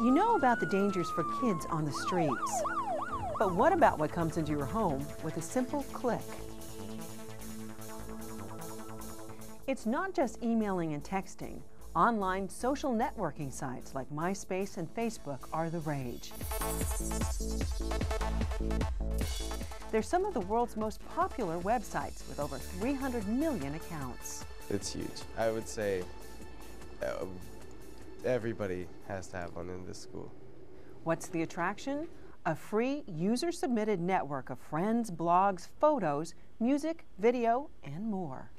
You know about the dangers for kids on the streets. But what about what comes into your home with a simple click? It's not just emailing and texting. Online social networking sites like MySpace and Facebook are the rage. They're some of the world's most popular websites with over 300 million accounts. It's huge. I would say everybody has to have one in this school. What's the attraction? A free, user-submitted network of friends, blogs, photos, music, video, and more.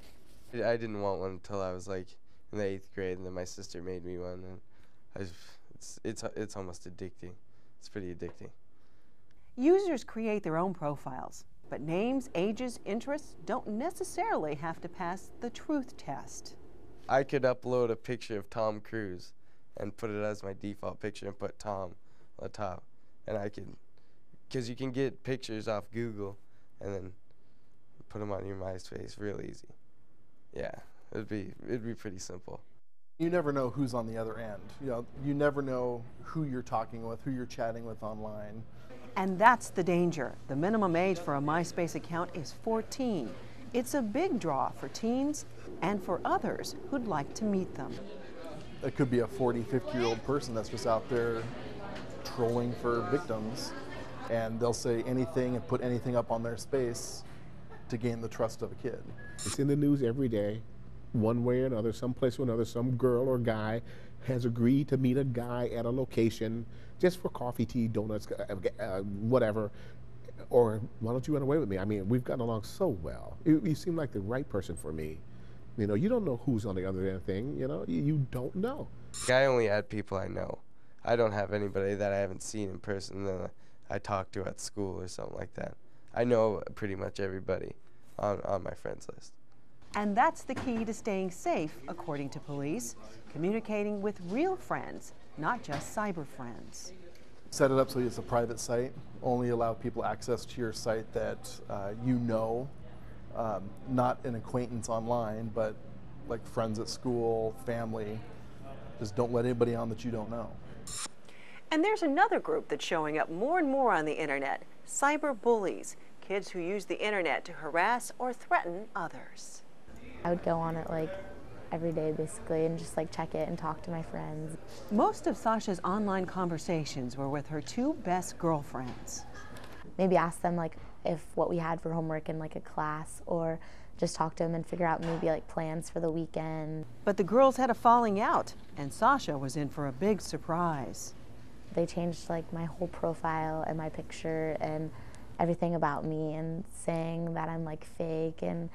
I didn't want one until I was like in the 8th grade, and then my sister made me one, and it's almost addicting. It's pretty addicting. Users create their own profiles, but names, ages, interests don't necessarily have to pass the truth test. I could upload a picture of Tom Cruise and put it as my default picture and put Tom on the top, and I could, because you can get pictures off Google and then put them on your MySpace real easy. Yeah, it'd be pretty simple. You never know who's on the other end. You never know who you're talking with, who you're chatting with online. And that's the danger. The minimum age for a MySpace account is 14. It's a big draw for teens and for others who'd like to meet them. It could be a 40, 50-year-old person that's just out there trolling for victims, and they'll say anything and put anything up on their space to gain the trust of a kid. It's in the news every day, one way or another, someplace or another, some girl or guy has agreed to meet a guy at a location just for coffee, tea, donuts, whatever, or why don't you run away with me? I mean, we've gotten along so well. You seem like the right person for me. You know, you don't know who's on the other end of the thing, you know, you don't know. I only add people I know. I don't have anybody that I haven't seen in person that I talk to at school or something like that. I know pretty much everybody on my friends list. And that's the key to staying safe, according to police, communicating with real friends, not just cyber friends. Set it up so it's a private site. Only allow people access to your site that you know, not an acquaintance online, but like friends at school, family. Just don't let anybody on that you don't know. And there's another group that's showing up more and more on the internet, cyber bullies, kids who use the internet to harass or threaten others. I would go on it like every day basically and just like check it and talk to my friends. Most of Sasha's online conversations were with her two best girlfriends. Maybe ask them like if what we had for homework in like a class, or just talk to them and figure out maybe like plans for the weekend. But the girls had a falling out, and Sasha was in for a big surprise. They changed like my whole profile and my picture and everything about me, and saying that I'm like fake and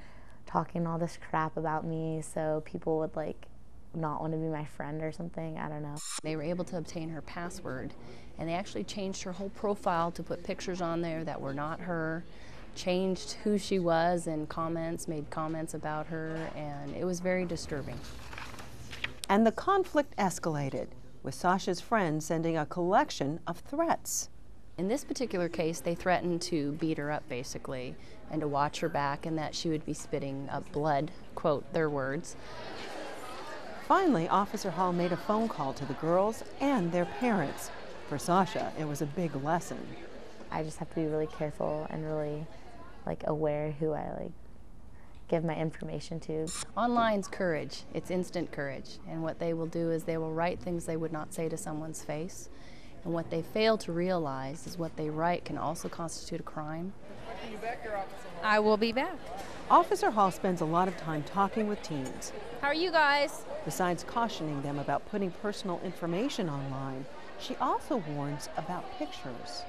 talking all this crap about me so people would like not want to be my friend or something. I don't know. They were able to obtain her password, and they actually changed her whole profile to put pictures on there that were not her, changed who she was in comments, made comments about her, and it was very disturbing. And the conflict escalated, with Sasha's friends sending a collection of threats. In this particular case, they threatened to beat her up, basically, and to watch her back, and that she would be spitting up blood, quote, their words. Finally, Officer Hall made a phone call to the girls and their parents. For Sasha, it was a big lesson. I just have to be really careful and really like aware who I like give my information to. Online's courage. It's instant courage, and what they will do is they will write things they would not say to someone's face. And what they fail to realize is what they write can also constitute a crime. I will be back. Officer Hall spends a lot of time talking with teens. How are you guys? Besides cautioning them about putting personal information online, she also warns about pictures.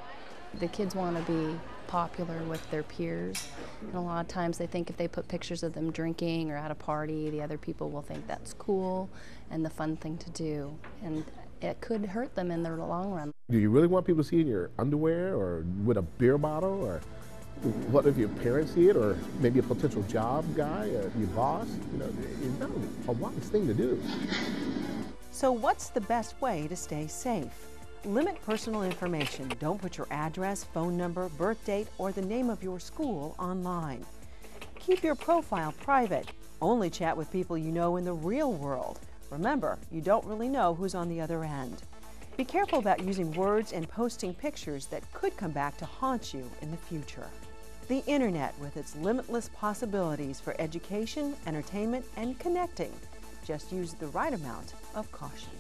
The kids want to be popular with their peers, and a lot of times they think if they put pictures of them drinking or at a party, the other people will think that's cool and the fun thing to do. And it could hurt them in the long run. Do you really want people to see you in your underwear or with a beer bottle? Or what if your parents see it, or maybe a potential job guy or your boss? You know, it's not a wise thing to do. So what's the best way to stay safe? Limit personal information. Don't put your address, phone number, birth date, or the name of your school online. Keep your profile private. Only chat with people you know in the real world. Remember, you don't really know who's on the other end. Be careful about using words and posting pictures that could come back to haunt you in the future. The internet, with its limitless possibilities for education, entertainment, and connecting, just use the right amount of caution.